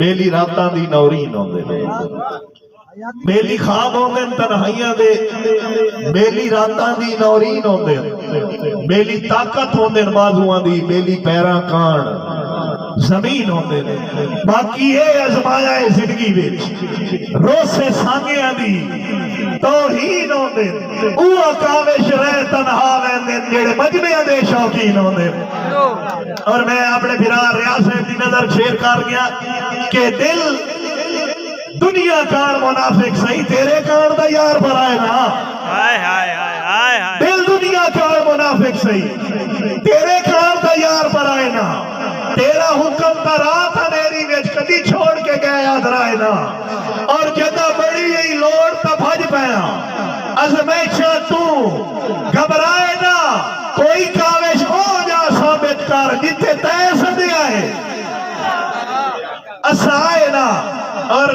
बेली रातां दी नौरीन होंदे ने, बेली खाब होंदे तन्हाइयां दे, बेली रातां दी नौरीन होंदे, बेली ताकत होंदे बाजुआं दी, बेली पैरां कान जमीन होंदे ने। बाकी ये अजमाया है जिंदगी विच रोसे सांगियां दी तौहीन होंदे, उह काविश रह तन्हा वैंदे जेड़े मजमे दे शौकीन होंदे। और मैं अपने फिरा रियाज साहब की नजर शेर कर गया कि दिल दुनिया कान मुनाफिक सही, तेरे कान दा यार बनाए ना। हाय हाय हाय हाय हाय। दिल दुनिया कान मुनाफिक सही, तेरे कान दा यार बनाए ना। तेरा हुक्म का रात अंधेरी में कदी छोड़ के गए याद रहे ना। और जदा बड़ी यही लोड़ तब भज पाया अजमैशा तू घबराए ना। कोई काविश हो जा साबित कर जिथे तय सदिया है असाए ना। और